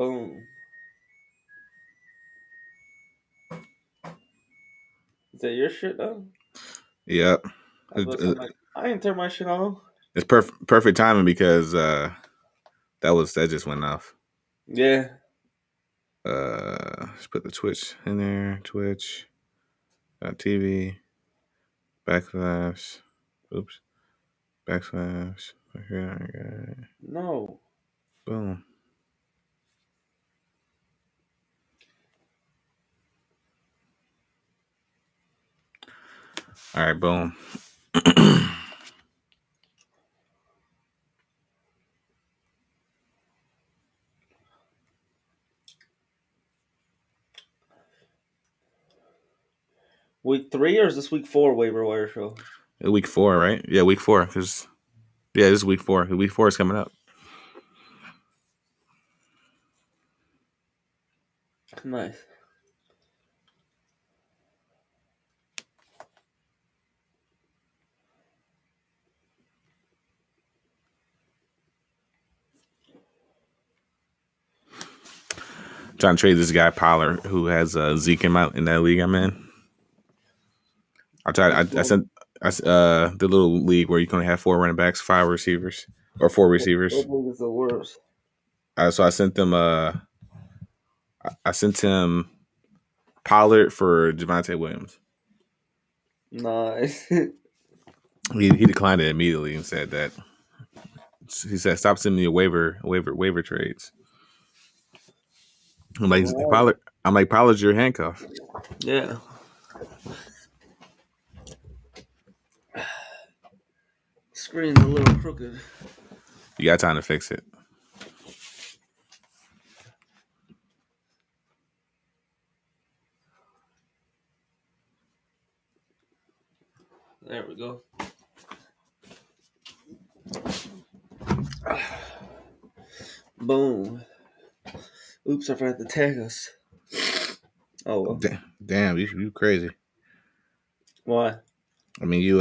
Boom. Is that your shit though? Yep. I'm like, I didn't turn my shit on. It's perfect timing because that just went off. Yeah. Let's put the Twitch in there. Twitch. TV. Backslash. Oops. Backslash. Okay. No. Boom. All right. Boom. Week 3 or is this week 4 waiver wire show? Week 4, right? Yeah, week 4. This is week 4. Week 4 is coming up. Nice. Trying to trade this guy Pollard who has Zeke in that league I'm in. I tried. I sent the little league where you can only have 4 running backs, 5 receivers, or 4 receivers. That is the worst. So I sent them. I sent him Pollard for Javonte Williams. Nice. He declined it immediately and said that he said stop sending me waiver trades. I'm like Pollard. Pollard's your handcuff. Yeah. Screen's a little crooked. You got time to fix it. There we go. Boom. Oops, I forgot to tag us. Oh well. Damn, you crazy. Why? I mean, you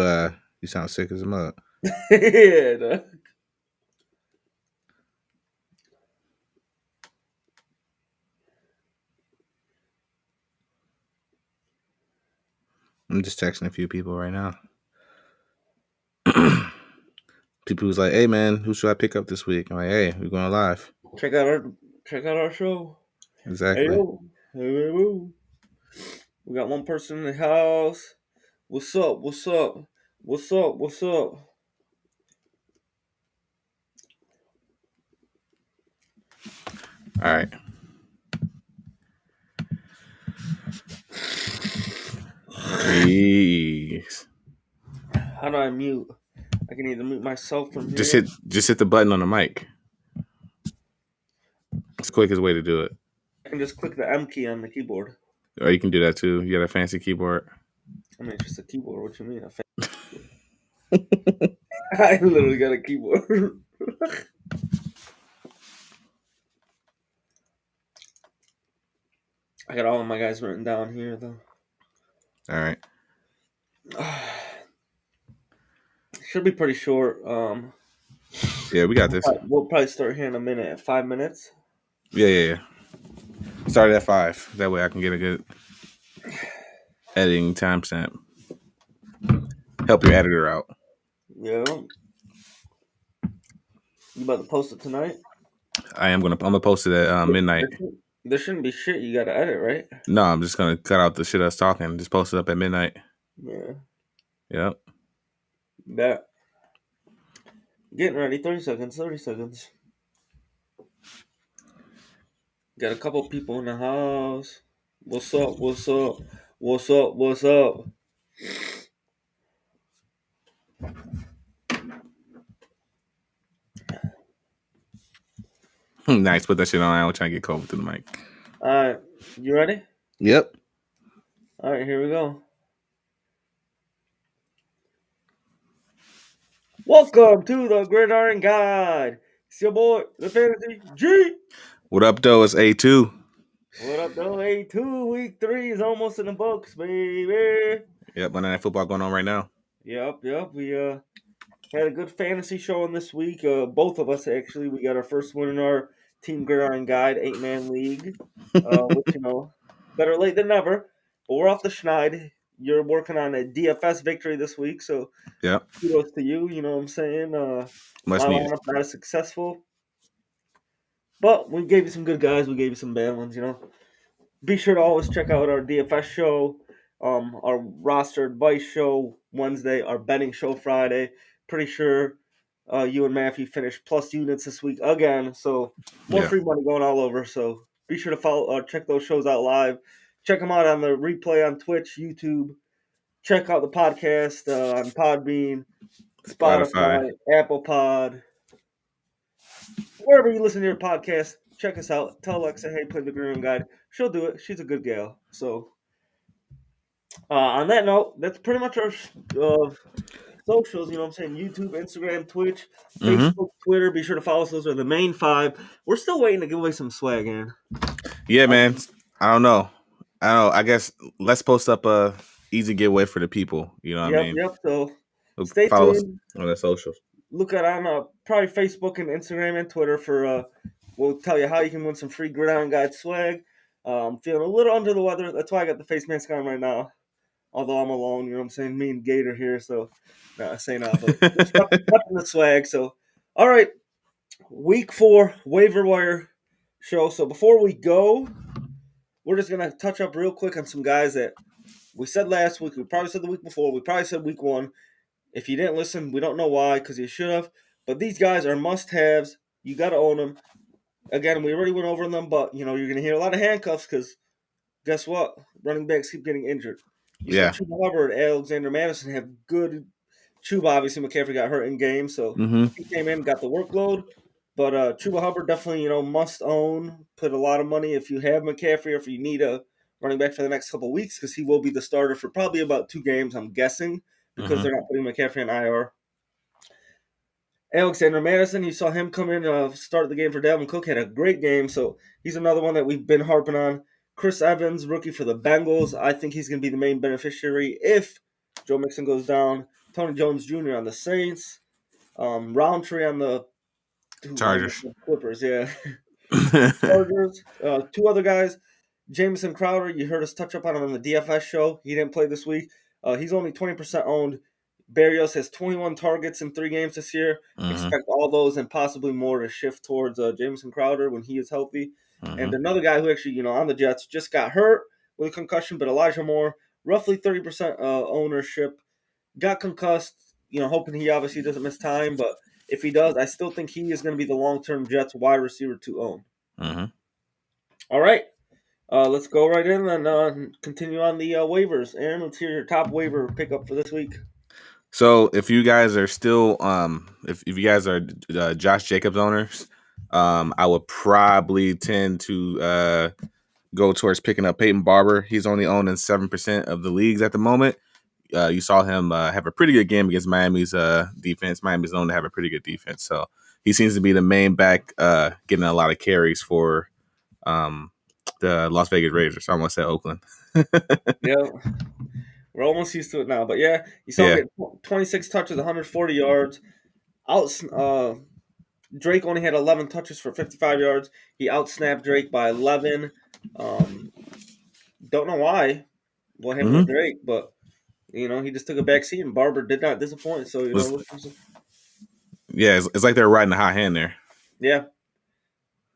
sound sick as a mug. Yeah. No. I'm just texting a few people right now. People who's like, "Hey man, who should I pick up this week?" I'm like, "Hey, we're going live." Check out our show. Hey Exactly. yo. Hey, woo. We got one person in the house. What's up? What's up? What's up? What's up? All right. Jeez. How do I mute? I can either mute myself from Just here. hit the button on the mic. It's the quickest way to do it. I can just click the M key on the keyboard. Or you can do that too. You got a fancy keyboard. I mean, it's just a keyboard. What you mean? I literally got a keyboard. I got all of my guys written down here, though. All right. Should be pretty short. Yeah, we got this. We'll probably start here in a minute. 5 minutes. Yeah. Start at 5. That way I can get a good editing timestamp. Help your editor out. Yeah. You about to post it tonight? I'm gonna post it at midnight. There shouldn't be shit you gotta edit, right? No, I'm just gonna cut out the shit I was talking. Just post it up at midnight. Yeah. Yep. Bet. Getting ready. 30 seconds. 30 seconds. Got a couple people in the house. What's up? What's up? What's up? What's up? Nice. Put that shit on. I was trying to get cold through the mic. All right. You ready? Yep. All right. Here we go. Welcome to the Gridiron Guide. It's your boy, the Fantasy G. What up, though? It's A2. What up, though? A2 week 3 is almost in the books, baby. Yep. Monday Night Football going on right now. Yep. We had a good fantasy showing this week. Both of us actually. We got our first win in our Team Gridiron Guide 8-man league, which better late than never. But we're off the schneid. You're working on a DFS victory this week, so Yep. kudos to you. You know what I'm saying? Much My needed. lineup not as successful, but we gave you some good guys. We gave you some bad ones. Be sure to always check out our DFS show, our roster advice show Wednesday, our betting show Friday. Pretty sure you and Matthew finished plus units this week again, so more Yeah. free money going all over. So be sure to follow, check those shows out live. Check them out on the replay on Twitch, YouTube. Check out the podcast on Podbean, Spotify. Spotify, Apple Pod, wherever you listen to your podcast. Check us out. Tell Alexa, hey, play the Green Guide. She'll do it. She's a good gal. So on that note, that's pretty much our socials. You know what I'm saying? YouTube, Instagram, Twitch, Mm-hmm. Facebook, Twitter. Be sure to follow us. Those are the main 5. We're still waiting to give away some swag, man. Yeah, man. I don't know. I guess let's post up a easy giveaway for the people. You know what I Yep, mean? yep. So stay Follow us tuned. on the socials. Look at on probably Facebook and Instagram and Twitter for we'll tell you how you can win some free Gridiron Guide swag. I'm feeling a little under the weather. That's why I got the face mask on right now. Although I'm alone, you know what I'm saying? Me and Gator here, so no, I say not, but just repping the swag. So, all right, week 4 waiver wire show. So before we go, we're just gonna touch up real quick on some guys that we said last week. We probably said the week before. We probably said week 1. If you didn't listen, we don't know why, because you should have. But these guys are must-haves. You got to own them. Again, we already went over them, but you're gonna hear a lot of handcuffs because guess what? Running backs keep getting injured. You saw Yeah. Chuba Hubbard, Alexander Madison have good. Chuba, obviously, McCaffrey got hurt in game, so Mm-hmm. he came in, got the workload. But Chuba Hubbard definitely, must own. Put a lot of money if you have McCaffrey or if you need a running back for the next couple of weeks because he will be the starter for probably about 2 games, I'm guessing, because Mm-hmm. they're not putting McCaffrey in IR. Alexander Madison, you saw him come in, start the game for Dalvin Cook, had a great game, so he's another one that we've been harping on. Chris Evans, rookie for the Bengals, I think he's going to be the main beneficiary if Joe Mixon goes down. Tony Jones Jr. on the Saints, Roundtree on the Chargers. Clippers, yeah. Chargers, 2 other guys, Jameson Crowder, you heard us touch up on him on the DFS show. He didn't play this week. He's only 20% owned. Barrios has 21 targets in 3 games this year. Mm-hmm. Expect all those and possibly more to shift towards Jameson Crowder when he is healthy. Mm-hmm. And another guy who actually, on the Jets just got hurt with a concussion, but Elijah Moore, roughly 30% ownership, got concussed. Hoping he obviously doesn't miss time, but if he does, I still think he is going to be the long-term Jets wide receiver to own. Mm-hmm. All right. Let's go right in and continue on the waivers. Aaron, let's hear your top waiver pickup for this week. So if you guys are still if you guys are Josh Jacobs owners, I would probably tend to go towards picking up Peyton Barber. He's only owned in 7% of the leagues at the moment. You saw him have a pretty good game against Miami's defense. Miami's known to have a pretty good defense, so he seems to be the main back, getting a lot of carries for the Las Vegas Raiders. I almost said Oakland. Yeah, we're almost used to it now. But yeah, you saw him Yeah. get 26 touches, 140 yards. Drake only had 11 touches for 55 yards. He outsnapped Drake by 11. Don't know why. What happened Mm-hmm. with Drake, but he just took a back seat, and Barber did not disappoint. So Yeah, it's like they're riding a hot hand there. yeah.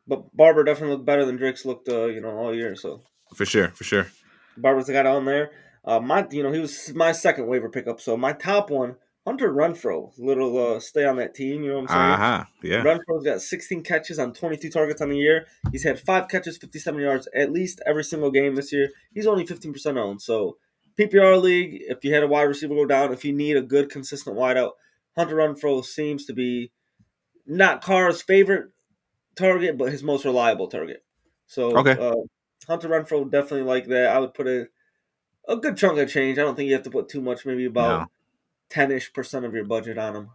But Barber definitely looked better than Drake's looked, all year. So For sure. Barber's got on there. He was my second waiver pickup. So my top one, Hunter Renfrow, little stay on that team. You know what I'm saying? Yeah. Renfro's got 16 catches on 22 targets on the year. He's had 5 catches, 57 yards at least every single game this year. He's only 15% owned. So PPR league, if you had a wide receiver go down, if you need a good consistent wideout, Hunter Renfrow seems to be not Carr's favorite target, but his most reliable target. So Okay. Hunter Renfrow definitely like that. I would put a good chunk of change. I don't think you have to put too much, maybe about No. 10-ish% of your budget on him.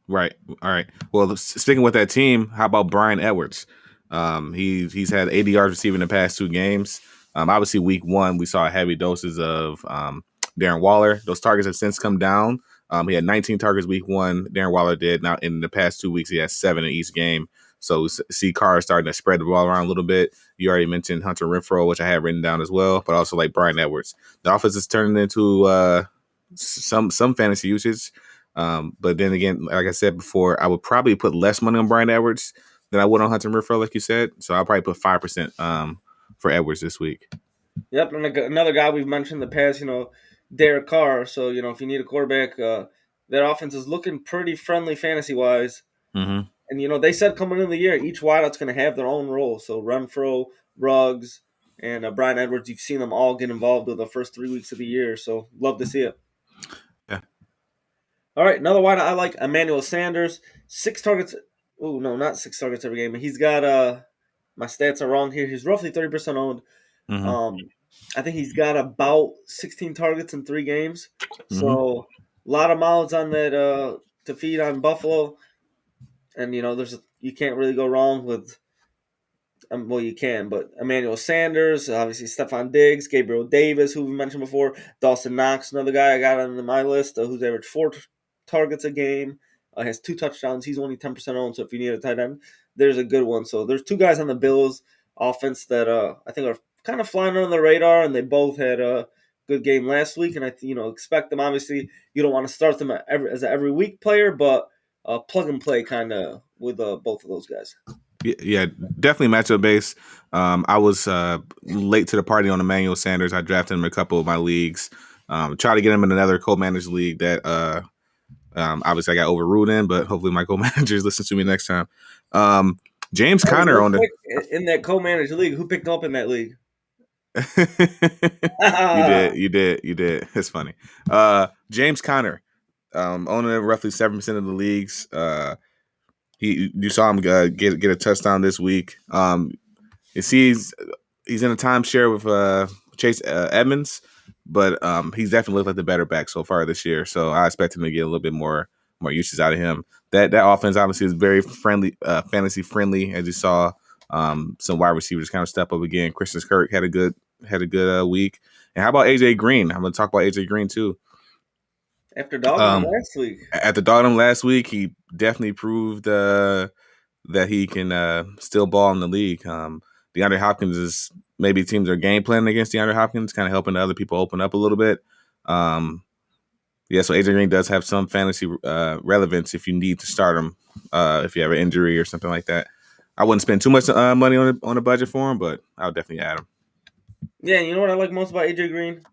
Right. All right. Well, sticking with that team, how about Brian Edwards? He's had 80 yards receiving the past 2 games. Obviously, week 1 we saw heavy doses of Darren Waller. Those targets have since come down. He had 19 targets week 1. Darren Waller did. Now in the past 2 weeks, he has 7 in each game. So see Carr starting to spread the ball around a little bit. You already mentioned Hunter Renfrow, which I have written down as well, but also like Brian Edwards. The offense is turning into some fantasy usage. But then again, like I said before, I would probably put less money on Brian Edwards than I would on Hunter Renfrow, like you said. So I'll probably put 5% for Edwards this week. Yep, and another guy we've mentioned in the past, Derek Carr. So if you need a quarterback, that offense is looking pretty friendly fantasy wise. Mm-hmm. And they said coming into the year, each wideout's going to have their own role. So Renfro, Ruggs, and Brian Edwards, you've seen them all get involved with the first 3 weeks of the year. So love to see it. Yeah. All right, another wideout I like, Emmanuel Sanders, 6 targets. Oh no, not 6 targets every game. He's got my stats are wrong here. He's roughly 30% owned. Mm-hmm. I think he's got about 16 targets in 3 games. Mm-hmm. So a lot of mouths on that to feed on Buffalo. And you can't really go wrong with well, you can, but Emmanuel Sanders, obviously Stephon Diggs, Gabriel Davis, who we mentioned before, Dawson Knox, another guy I got on my list who's averaged 4 targets a game, has 2 touchdowns. He's only 10% owned, so if you need a tight end, there's a good one. So there's 2 guys on the Bills offense that I think are kind of flying under the radar, and they both had a good game last week, and I expect them. Obviously, you don't want to start them as an every week player, but plug and play kind of with both of those guys. Yeah, definitely matchup based. I was late to the party on Emmanuel Sanders. I drafted him in a couple of my leagues. Try to get him in another co-managed league that obviously I got overruled in, but hopefully my co-managers listen to me next time. James Conner on the in that co-managed league. Who picked up in that league? you did. It's funny. James Conner, owning roughly 7% of the leagues. You saw him get a touchdown this week. You see, he's in a timeshare with Chase Edmonds, but he's definitely looked like the better back so far this year. So I expect him to get a little bit more uses out of him. That offense obviously is very friendly, fantasy friendly, as you saw. Some wide receivers kind of step up again. Christian Kirk had a good week. And how about AJ Green? I'm going to talk about AJ Green too. After dogging him last week. After dogging him last week, he definitely proved that he can still ball in the league. DeAndre Hopkins is maybe teams are game planning against DeAndre Hopkins, kind of helping the other people open up a little bit. So AJ Green does have some fantasy relevance if you need to start him if you have an injury or something like that. I wouldn't spend too much money on a budget for him, but I would definitely add him. Yeah, you know what I like most about AJ Green?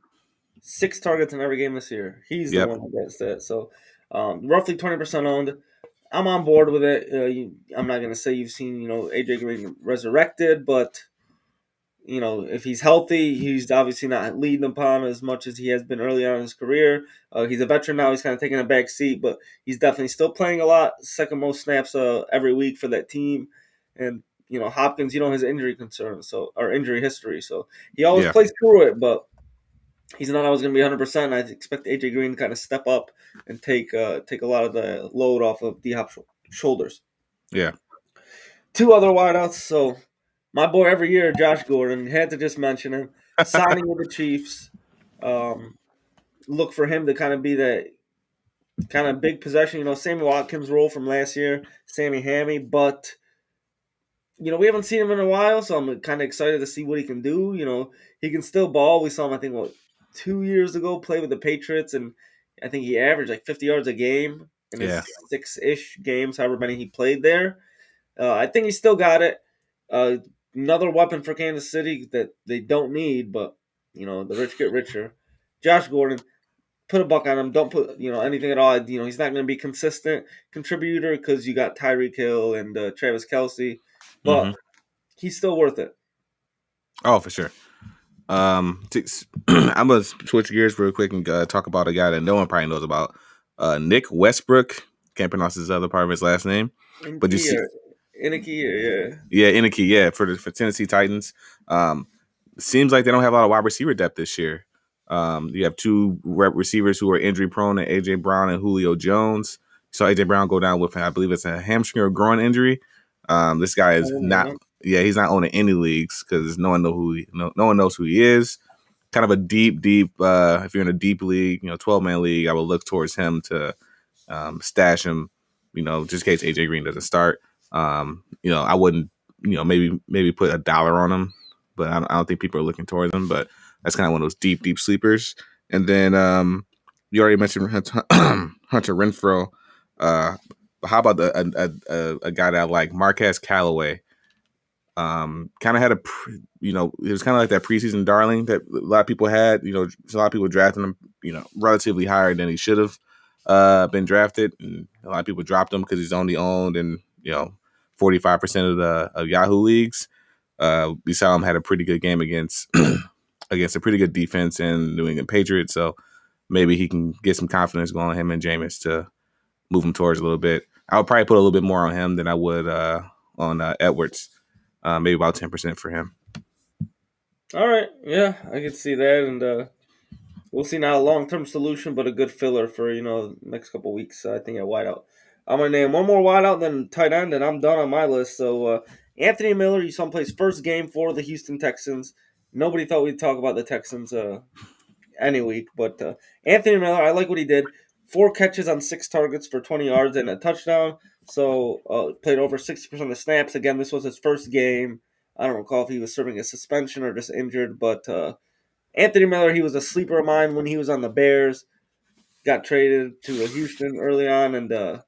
6 targets in every game this year. He's the one that gets that. So roughly 20% owned. I'm on board with it. I'm not going to say you've seen AJ Green resurrected, but if he's healthy, he's obviously not leading upon as much as he has been early on in his career. He's a veteran now. He's kind of taking a back seat, but he's definitely still playing a lot. Second most snaps every week for that team. And Hopkins, his injury concerns, or injury history. So he always plays through it, but he's not always going to be 100%. I expect AJ Green to kind of step up and take a lot of the load off of D-Hop's shoulders. Yeah. 2 other wideouts. So my boy every year, Josh Gordon, had to just mention him. Signing with the Chiefs. Look for him to kind of be that kind of big possession. Sammy Watkins' role from last year, Sammy Hammy, but we haven't seen him in a while, so I'm kind of excited to see what he can do. He can still ball. We saw him, I think, 2 years ago play with the Patriots, and I think he averaged like 50 yards a game in his 6-ish games, however many he played there. I think he still got it. Another weapon for Kansas City that they don't need, but the rich get richer. Josh Gordon, put a buck on him. Don't put anything at all. He's not going to be consistent contributor because you got Tyreek Hill and Travis Kelce, but he's still worth it. Oh, for sure. I'm gonna switch gears real quick and talk about a guy that no one probably knows about. Nick Westbrook. Can't pronounce his other part of his last name, but you see, Inicky, Inicky, for Tennessee Titans. Seems like they don't have a lot of wide receiver depth this year. You have 2 receivers who are injury prone, and AJ Brown and Julio Jones. So AJ Brown go down with, I believe it's a hamstring or groin injury. This guy is not. Yeah, he's not owning any leagues because no one knows who he is. Kind of a deep. If you're in a deep league, 12-man league, I would look towards him to stash him. Just in case AJ Green doesn't start. I wouldn't, maybe put $1 on him, but I don't think people are looking towards him. But that's kind of one of those deep sleepers. And then you already mentioned Hunter Renfro. Uh, how about a guy that I like, Marquez Callaway? Kind of had it was kind of like that preseason darling that a lot of people had. A lot of people drafting him, relatively higher than he should have been drafted, and a lot of people dropped him because he's only owned in 45% of Yahoo leagues. We saw him had a pretty good game against against a pretty good defense in New England Patriots, so maybe he can get some confidence going on him and Jameis to move him towards a little bit. I would probably put a little bit more on him than I would on Edwards. Maybe about 10% for him. All right, yeah, I can see that, and we'll see now a long term solution, but a good filler for next couple weeks. I think at wideout. I'm gonna name one more wideout, then tight end, and I'm done on my list. So Anthony Miller, you saw him play his first game for the Houston Texans. Nobody thought we'd talk about the Texans any week, but Anthony Miller, I like what he did. 4 catches on 6 targets for 20 yards and a touchdown. So played over 60% of snaps. Again, this was his first game. I don't recall if he was serving a suspension or just injured, but Anthony Miller, he was a sleeper of mine when he was on the Bears. Got traded to Houston early on, and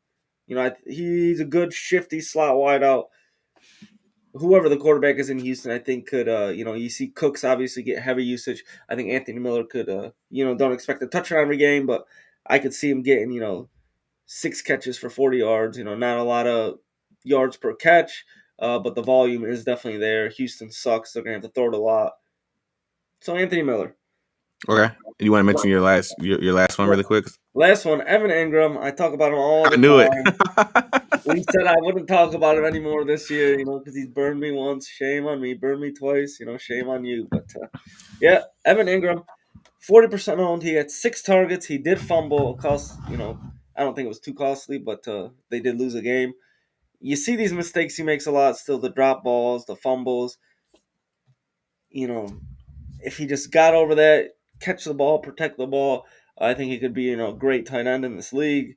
he's a good shifty slot wideout. Whoever the quarterback is in Houston, I think could you see Cooks obviously get heavy usage. I think Anthony Miller could don't expect a touchdown every game, but I could see him getting 6 catches for 40 yards. Not a lot of yards per catch, but the volume is definitely there. Houston sucks; they're gonna have to throw it a lot. So Anthony Miller. Okay. You want to mention your last one really quick? Last one, Evan Ingram. I talk about him all I the knew it. time. We said I wouldn't talk about him anymore this year, because he's burned me once. Shame on me. Burned me twice. Shame on you. But yeah, Evan Ingram, 40% owned. He had 6 targets. He did fumble. Cost, I don't think it was too costly, but they did lose a game. You see these mistakes he makes a lot still, the drop balls, the fumbles. If he just got over that, catch the ball, protect the ball, I think he could be, a great tight end in this league.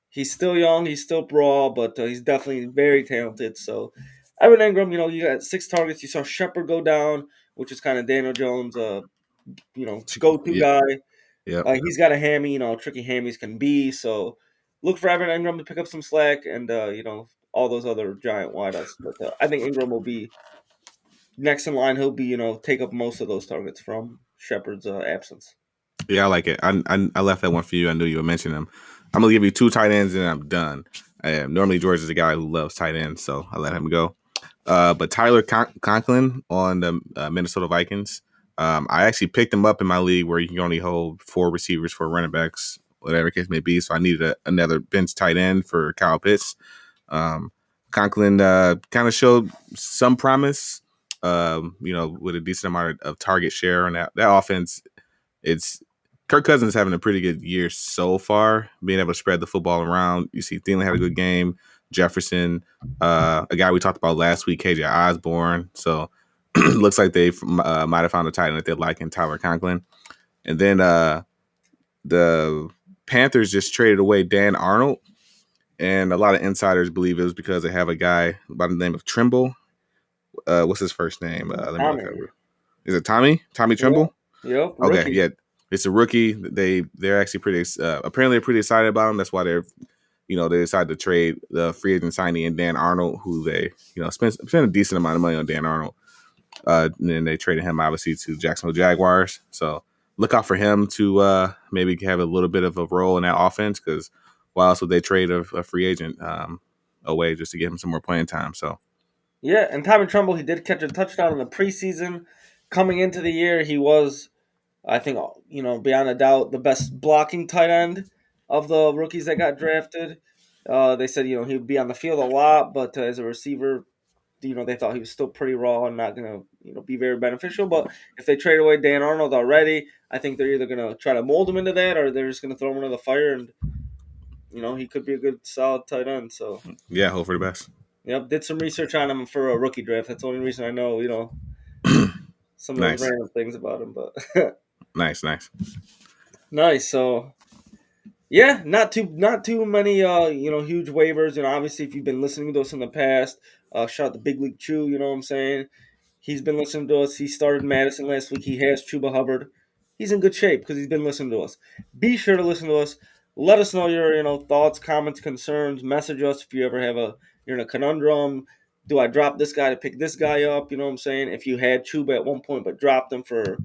He's still young, he's still raw, but he's definitely very talented. So, Evan Ingram, you got 6 targets. You saw Shepard go down, which is kind of Daniel Jones' go-to Yeah. guy. Yep. He's got a hammy, tricky hammies can be. So, look for Evan Ingram to pick up some slack, and all those other giant wideouts. But I think Ingram will be next in line. He'll be take up most of those targets from Shepard's absence. Yeah, I like it. I left that one for you. I knew you would mention them. I'm gonna give you 2 tight ends and I'm done. Normally George is a guy who loves tight ends, so I let him go. But Tyler Conklin on the Minnesota Vikings. I actually picked him up in my league where you can only hold 4 receivers for running backs, whatever case may be. So I needed another bench tight end for Kyle Pitts. Conklin kind of showed some promise, with a decent amount of target share on that offense. It's Kirk Cousins having a pretty good year so far, being able to spread the football around. You see Thielen had a good game. Jefferson, a guy we talked about last week, KJ Osborne. So looks like they might have found a tight end that they like in Tyler Conklin. And then the Panthers just traded away Dan Arnold. And a lot of insiders believe it was because they have a guy by the name of Trimble. What's his first name? Let me look Tommy. up. Is it Tommy? Tommy Yeah. Trimble? Yep. Okay, Rookie. yeah. It's a rookie. They're actually pretty apparently pretty excited about him. That's why they decided to trade the free agent signing in Dan Arnold, who they spent a decent amount of money on Dan Arnold. And then they traded him obviously to Jacksonville Jaguars. So look out for him to maybe have a little bit of a role in that offense, because why else would they trade a free agent away just to give him some more playing time? So Yeah, and Tommy Trumbull, he did catch a touchdown in the preseason. Coming into the year, he was, I think, beyond a doubt, the best blocking tight end of the rookies that got drafted. They said, he would be on the field a lot, but as a receiver, they thought he was still pretty raw and not going to, be very beneficial. But if they trade away Dan Arnold already, I think they're either going to try to mold him into that, or they're just going to throw him into the fire, and he could be a good, solid tight end. So, yeah, hope for the best. yep, did some research on him for a rookie draft. That's the only reason I know, some of those Nice, random things about him. But nice. nice. So Yeah, not too many huge waivers. Obviously if you've been listening to us in the past, shout out to Big League Chew, you know what I'm saying? He's been listening to us. He started Madison last week. He has Chuba Hubbard. He's in good shape because he's been listening to us. Be sure to listen to us. Let us know your thoughts, comments, concerns. Message us if you ever have you're in a conundrum. Do I drop this guy to pick this guy up? You know what I'm saying? If you had Chuba at one point but dropped him for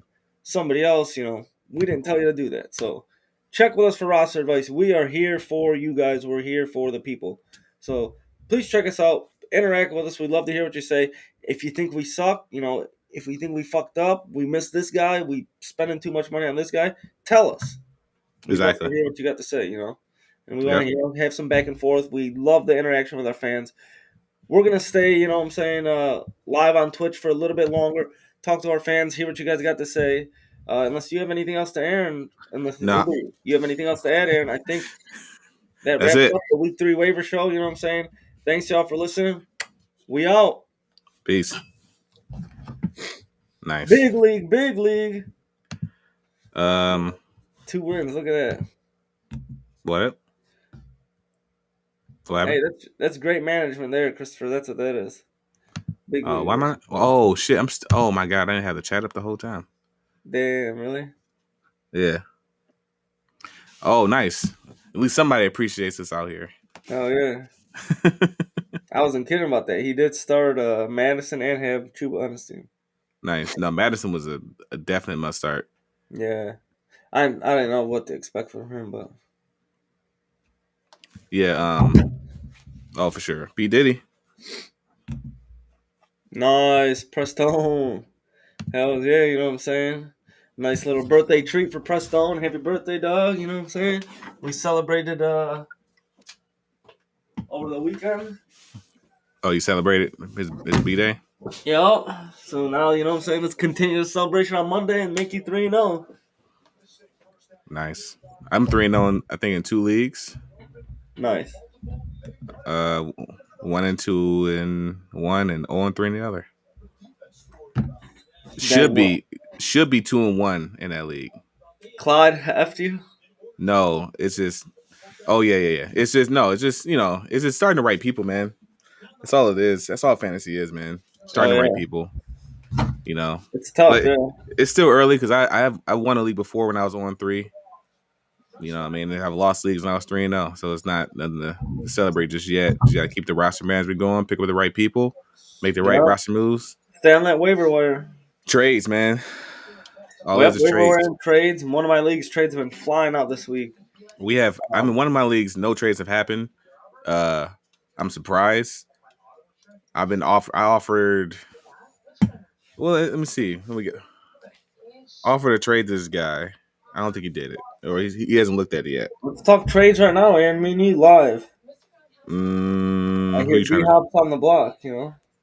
somebody else, we didn't tell you to do that. So check with us for roster advice. We are here for you guys. We're here for the people. So please check us out. Interact with us. We'd love to hear what you say. If you think we suck, if we think we fucked up, we missed this guy, we spending too much money on this guy, tell us. We'd love to Exactly. hear what you got to say. And we want Yep. to have some back and forth. We love the interaction with our fans. We're gonna stay, what I'm saying, live on Twitch for a little bit longer. Talk to our fans, hear what you guys got to say. Unless you have anything else to Aaron, unless Nah, Uber, you have anything else to add, Aaron, I think that that's wraps it. up the week 3 waiver show. You know what I'm saying? Thanks y'all for listening. We out. Peace. Nice. Big league, big league. Um, 2 wins. Look at that. what? What Hey, happened? that's great management there, Christopher. That's what that is. Big Why am league. I? Oh shit! Oh my god! I didn't have the chat up the whole time. Damn, really? Yeah. Oh, nice. At least somebody appreciates us out here. Oh yeah. I wasn't kidding about that. He did start Madison and have Chuba on his team. Nice. No, Madison was a definite must start. Yeah. I didn't know what to expect from him, but Yeah. Oh, for sure. P Diddy. nice. Prestone. Hell yeah, you know what I'm saying? Nice little birthday treat for Prestone. Happy birthday, dog. You know what I'm saying? We celebrated over the weekend. Oh, you celebrated his B day. Yep. So now, you know what I'm saying? Let's continue the celebration on Monday and make you 3-0. Nice. I'm 3-0. I think in 2 leagues. Nice. Uh, 1-2 in one and 0-3 in the other. Dang, Should what? be should be 2-1 in that league. Clyde effed you? No, it's just. Oh yeah. It's just no. It's just It's just starting the right people, man. That's all it is. That's all fantasy is, man. Oh, Starting the right yeah. people. You know, It's tough, but yeah. it's still early because I won a league before when I was on 3. You know, what I mean, I've lost leagues when I was 3-0, so it's not nothing to celebrate just yet. Just got to keep the roster management going, pick up the right people, make the right Yeah. roster moves. Stay on that waiver wire. Trades, man. All it Well, is waiver wire trades. and trades. One of my league's trades have been flying out this week. We have. I mean, one of my leagues, no trades have happened. Uh, I'm surprised. I offered. Well, let me see. Let me get. Offered a trade to this guy. I don't think he did it, or he hasn't looked at it yet. Let's talk trades right now, Aaron. Me and you live. I Who are hear you D trying to? Hop's on the block.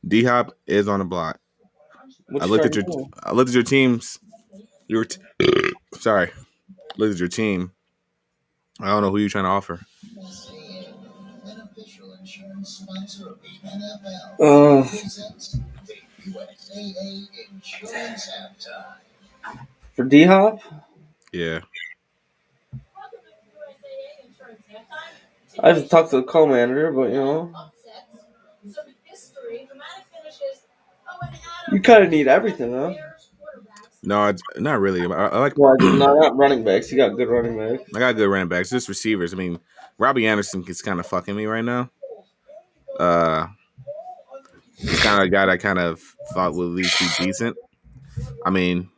D Hop is on the block. What you trying to do? I looked at your teams. Your sorry. Looked at your team. I don't know who you're trying to offer. Uh, for D Hop, Yeah. I just talked to the co-manager, but you kind of need everything, huh? No, it's not really. I like. Well, no, not running backs. You got good running backs. I got good running backs. Just receivers. I mean, Robbie Anderson is kind of fucking me right now. Uh, he's kind of a guy that I kind of thought would at least be decent. I mean,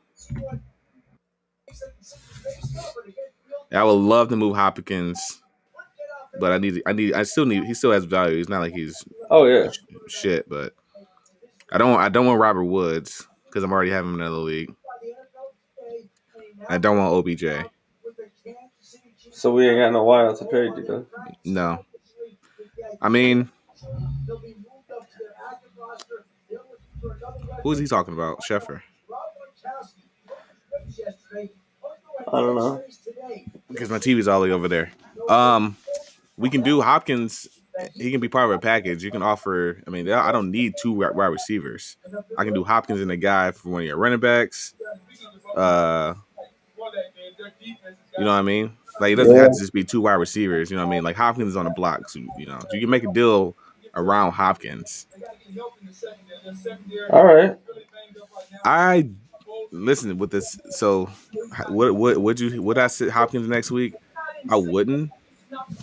I would love to move Hopkins, but I still need. He still has value. He's not like he's Oh yeah. shit, but I don't want Robert Woods because I'm already having him in another league. I don't want OBJ. So we ain't got no wild to trade you, though. No, I mean, who is he talking about? Sheffer. I don't know. Because my TV's all the way over there. Um, we can do Hopkins. He can be part of a package. You can offer. I mean, I don't need 2 wide receivers. I can do Hopkins and a guy for one of your running backs. You know what I mean? Like it doesn't have Yeah. to just be two wide receivers. You know what I mean? Like Hopkins is on the block, so you can make a deal around Hopkins. All right. I listen with this. So what would I sit Hopkins next week? I wouldn't.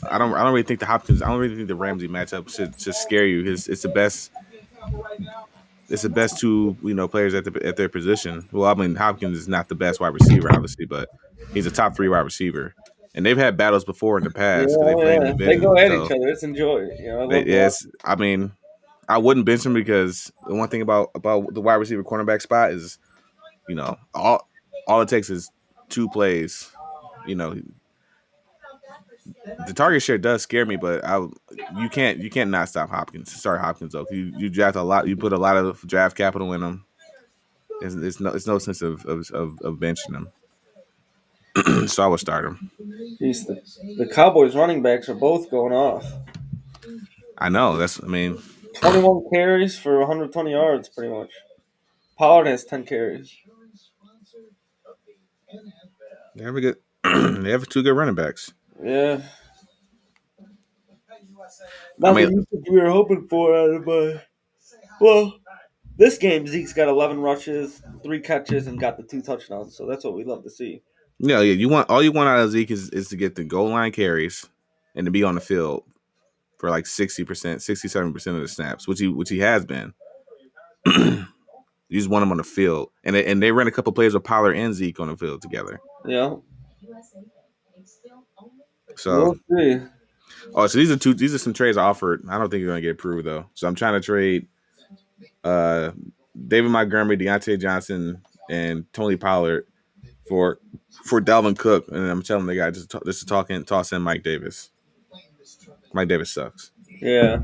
I don't really think the Hopkins. I don't really think the Ramsey matchup should scare you. It's the best. It's the best two players at their position. Well, I mean Hopkins is not the best wide receiver, obviously, but he's a top 3 wide receiver. And they've had battles before in the past because they Yeah, play in the yeah. They go division. at each So other. It's enjoy. I love the watch. yes, I mean I wouldn't bench him because the one thing about the wide receiver cornerback spot is all it takes is 2 plays. You know, the target share does scare me, but you can't not stop Hopkins. Start Hopkins though. You draft a lot. You put a lot of draft capital in him. It's no sense of benching him. So I would start him. Jeez, the Cowboys running backs are both going off. I know. I mean, 21 carries for 120 yards, pretty much. Pollard has 10 carries. they have a good. They have 2 good running backs. Yeah. I Not the mean, usage we were hoping for out of well, this game Zeke's got 11 rushes, 3 catches, and got the 2 touchdowns. So that's what we love to see. yeah. You want out of Zeke is to get the goal line carries and to be on the field for like 60%, 67% of the snaps, which he has been. You just want him on the field, and they ran a couple plays with Pollard and Zeke on the field together. Yeah. So, We'll see. so these are some trades I offered. I don't think you're gonna get approved though. So I'm trying to trade uh, David Montgomery, Deontay Johnson, and Tony Pollard for Dalvin Cook, and I'm telling the guy just to toss in Mike Davis. Mike Davis sucks. Yeah.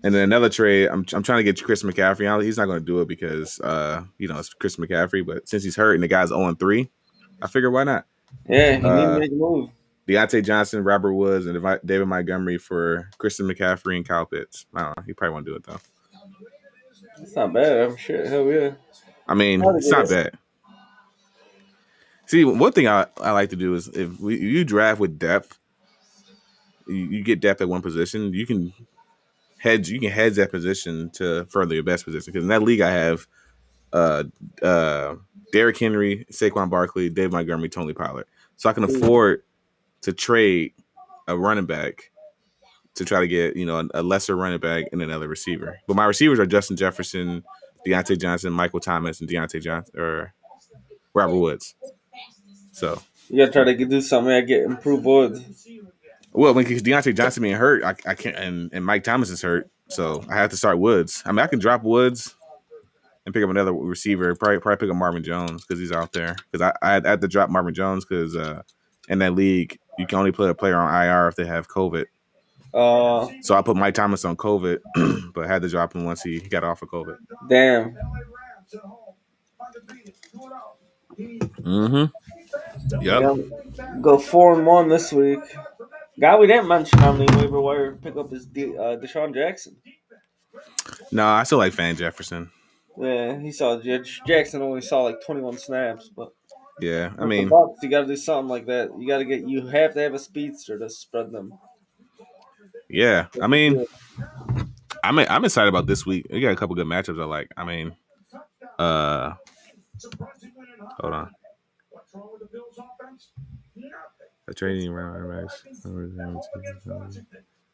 And then another trade, I'm trying to get Chris McCaffrey. He's not going to do it because it's Chris McCaffrey. But since he's hurt and the guy's 0-3, I figure why not? Yeah, he need to Uh, make a move. Deontay Johnson, Robert Woods, and David Montgomery for Christian McCaffrey and Kyle Pitts. I don't know. He probably won't do it though. It's not bad. I'm sure. Hell yeah. I mean, Try to it's get not it. bad. See, one thing I like to do is if you draft with depth, you get depth at one position. You can hedge that position to further your best position. Because in that league, I have uh, Derrick Henry, Saquon Barkley, Dave Montgomery, Tony Pollard. So I can afford to trade a running back to try to get a lesser running back and another receiver. But my receivers are Justin Jefferson, Deontay Johnson, Michael Thomas, and Deontay Johnson or Robert Woods. So You gotta try to do something. I get improved Woods. well, because Deontay Johnson being hurt, I can't, and Mike Thomas is hurt, so I have to start Woods. I mean, I can drop Woods and pick up another receiver. Probably pick up Marvin Jones because he's out there. Because I had to drop Marvin Jones because in that league you can only put a player on IR if they have COVID. So I put Mike Thomas on COVID, but I had to drop him once he got off of COVID. Damn. Mm-hmm. Yep. Yeah. Go 4-1 this week. Guy we didn't mention on the waiver wire pick up is Deshaun Jackson. No, I still like Van Jefferson. Yeah, he saw Jackson only saw like 21 snaps, but Yeah, I with the mean, Bucks, you got to do something like that. You have to have a speedster to spread them. yeah, I mean, I'm excited about this week. We got a couple good matchups I like. I mean, hold on. A trading running backs.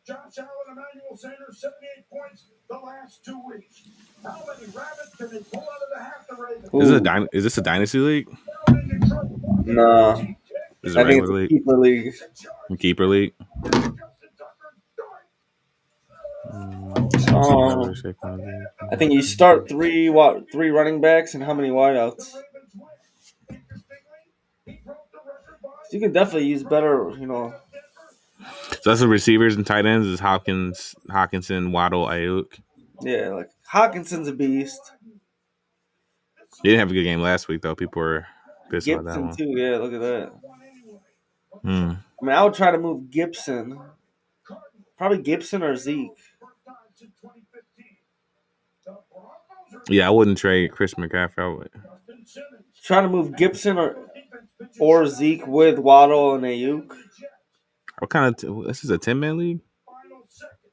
Josh Allen, Emmanuel Sanders, 78 points the last 2 weeks. How many rabbits can they pull out of the hat the Is this a dynasty league? No, Is it I a think it's regular a league? keeper league. Keeper league. I think you start three running backs and how many wideouts? You can definitely use better, So that's the receivers and tight ends is Hawkinson, Waddle, Ayuk. Yeah, like Hawkinson's a beast. He didn't have a good game last week though. People were pissed about that Gibson one. too, yeah, look at that. Hmm. I mean, I would try to move Gibson. Probably Gibson or Zeke. Yeah, I wouldn't trade Chris McCaffrey. I would. Try to move Gibson or Zeke with Waddle and Ayuk. What kind of this is a 10-man league?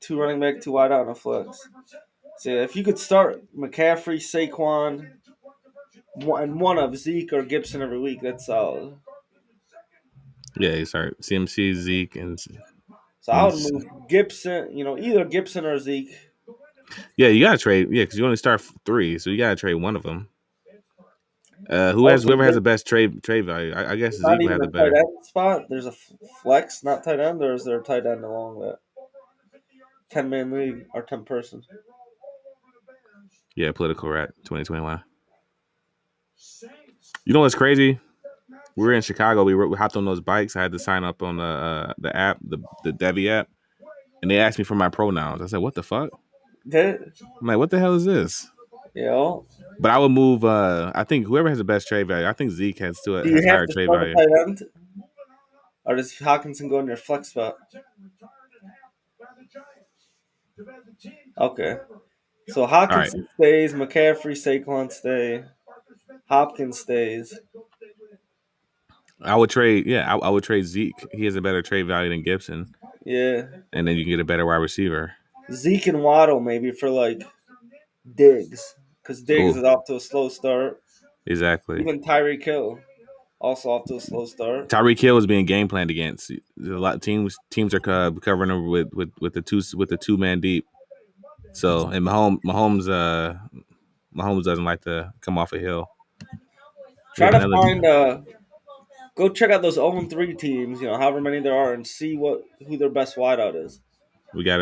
2 running back, 2 wide out, and a flex. So if you could start McCaffrey, Saquon, and one of Zeke or Gibson every week, that's solid. Yeah, you start CMC, Zeke, and So I would move Gibson, either Gibson or Zeke. yeah, you gotta trade. Yeah, because you only start 3, so you gotta trade one of them. Also, Whoever has the best trade value? I guess not Zeke will have even the a tight better. end spot. There's a flex, not tight end, or is there a tight end along that 10-man league or 10-person? Yeah, political rat 2021. You know what's crazy? We were in Chicago. We hopped on those bikes. I had to sign up on the app, the Devi app, and they asked me for my pronouns. I said, "What the fuck?" That, I'm like, "What the hell is this?" you know, But I would move. I think whoever has the best trade value. I think Zeke do has you have higher to trade start a value. tight end, or does Hawkinson go in your flex spot? Okay, so All right, Hawkinson stays, McCaffrey, Saquon stay, Hopkins stays. I would trade. Yeah, I would trade Zeke. He has a better trade value than Gibson, Yeah, and then you can get a better wide receiver. Zeke and Waddle maybe for like Diggs, because Diggs Oh, is off to a slow start. exactly. Even Tyreek Hill also off to a slow start. Tyreek Hill is being game planned against. A lot of teams are covering him with the 2-man deep. So and Mahomes doesn't like to come off a hill. We Try have to another. find go check out those 0-3 teams, however many there are, and see who their best wideout is. We got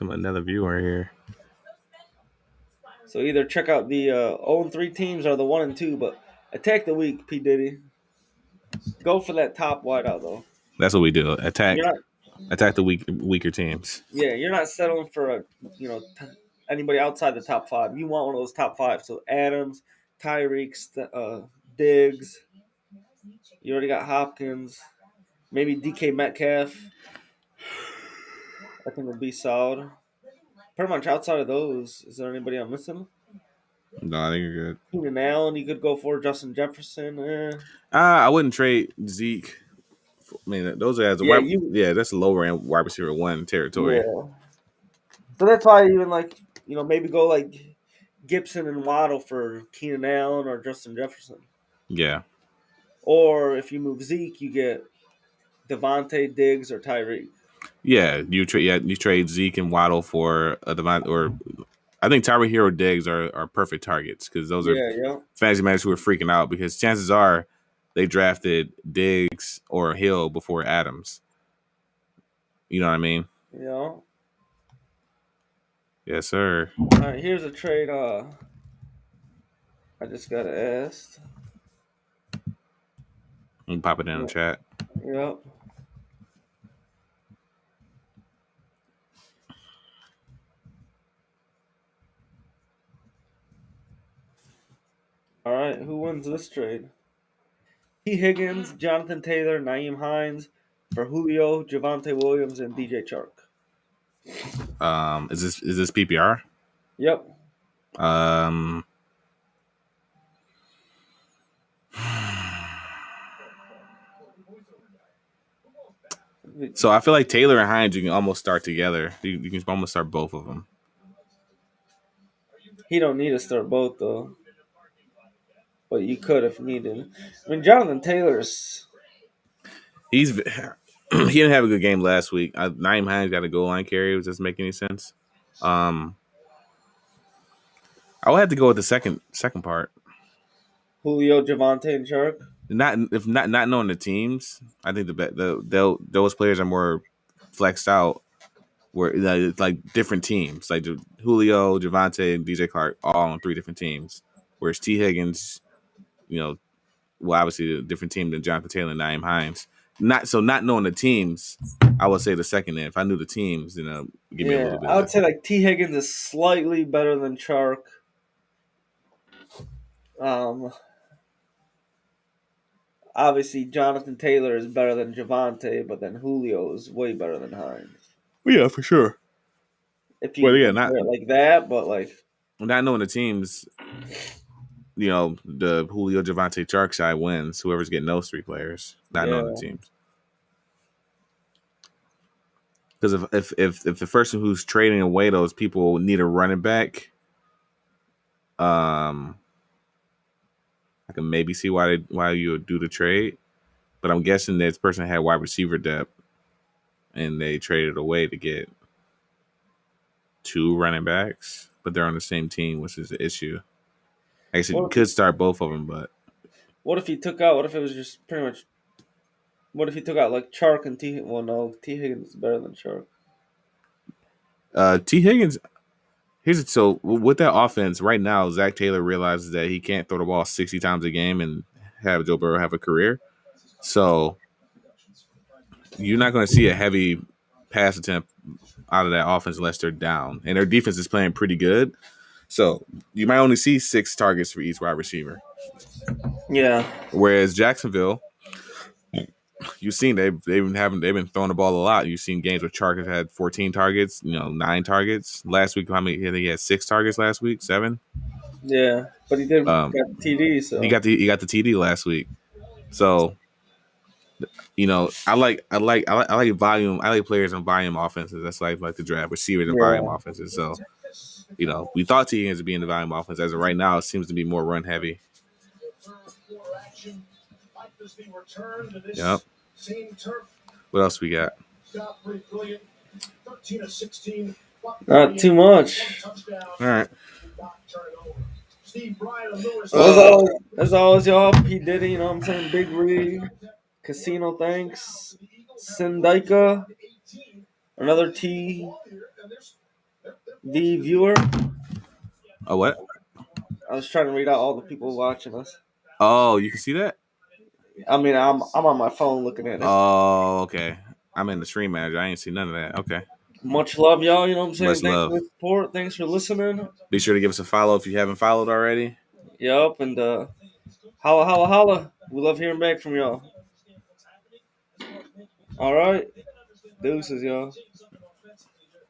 another viewer here. So either check out the 0-3 teams or the 1 and 2, but attack the week, P Diddy. Go for that top wideout though. That's what we do. You're not, Attack the weaker teams. yeah, you're not settling for anybody outside the top 5. You want one of those top 5. So Adams, Tyreek, Diggs. You already got Hopkins. Maybe DK Metcalf. I think would be solid. Pretty much outside of those, is there anybody I'm missing? No, I think you're good. Keenan Allen, you could go for Justin Jefferson. I wouldn't trade Zeke. I mean, those are as a Yeah, wide. Yeah, that's a lower end wide receiver 1 territory. yeah. So that's why I even maybe go like Gibson and Waddle for Keenan Allen or Justin Jefferson. Yeah. Or if you move Zeke, you get Devontae, Diggs, or Tyreek. Yeah, you trade Zeke and Waddle for a Devon, or I think Tyreek Hill or Diggs are perfect targets because those are Yeah, yeah, fantasy managers who are freaking out because chances are they drafted Diggs or Hill before Adams. You know what I mean? yeah. Yes, sir. All right, here's a trade. I just got asked. Pop it in the Yeah, chat. yeah. All right, who wins this trade? T. Higgins, Jonathan Taylor, Naeem Hines for Julio, Javante Williams, and DJ Chark. Is this PPR? Yep. Um, so I feel like Taylor and Hines you can almost start together. You can almost start both of them. He don't need to start both though, but you could if needed. I mean, Jonathan Taylor's. He didn't have a good game last week. Naeem Hines got a goal line carry. Does this make any sense? Um, I would have to go with the second part. Julio, Javante, and Chark. Not knowing the teams, I think those players are more flexed out. Where it's like different teams, like Julio, Javante, and DJ Clark, all on 3 different teams. Whereas T Higgins, you know, obviously a different team than Jonathan Taylor and Naeem Hines. Not knowing the teams, I would say the second end. If I knew the teams, give me a Yeah, little bit I would of. say like T. Higgins is slightly better than Chark. Um, Obviously Jonathan Taylor is better than Javante, but then Julio is way better than Hines. Well, yeah, for sure. If you Well, can yeah, compare it like that, but like, not knowing the teams, the Julio Javante Chark side wins. Whoever's getting those 3 players, not knowing the yeah. teams. Because if the person who's trading away those people need a running back, I can maybe see why you would do the trade. But I'm guessing this person had wide receiver depth, and they traded away to get two running backs, but they're on the same team, which is the issue. Actually, you What if could start both of them, but what if he took out? What if it was just pretty much? What if he took out like Chark and T? Well, no, T Higgins is better than Chark. T Higgins. So with that offense right now, Zach Taylor realizes that he can't throw the ball 60 times a game and have Joe Burrow have a career. So you're not going to see a heavy pass attempt out of that offense unless they're down, and their defense is playing pretty good. So you might only see 6 targets for each wide receiver. Yeah, Whereas Jacksonville, you've seen they've been throwing the ball a lot. You've seen games where Chark has had 14 targets, 9 targets last week. How many? He had 6 targets last week, 7. yeah, but he did Um, got the TD, he so got the TD last week. So I like volume. I like players on volume offenses. That's like the draft receivers and volume yeah. offenses. So we thought T Higgins would be in the volume offense. As of right now, it seems to be more run heavy. Yep. What else we got? Not too much. All right. As always, y'all, P Diddy, you know what I'm saying? Big Rig, Casino, thanks. Sindika, another TV viewer. Oh, what? I was trying to read out all the people watching us. Oh, you can see that? I mean, I'm on my phone looking at it. Oh, okay. I'm in the stream manager. I ain't see none of that. Okay. Much love, y'all. You know what I'm saying? Much Thanks for love. the support. Thanks for listening. Be sure to give us a follow if you haven't followed already. Yup, and holla, holla, holla. We love hearing back from y'all. All right. Deuces, y'all.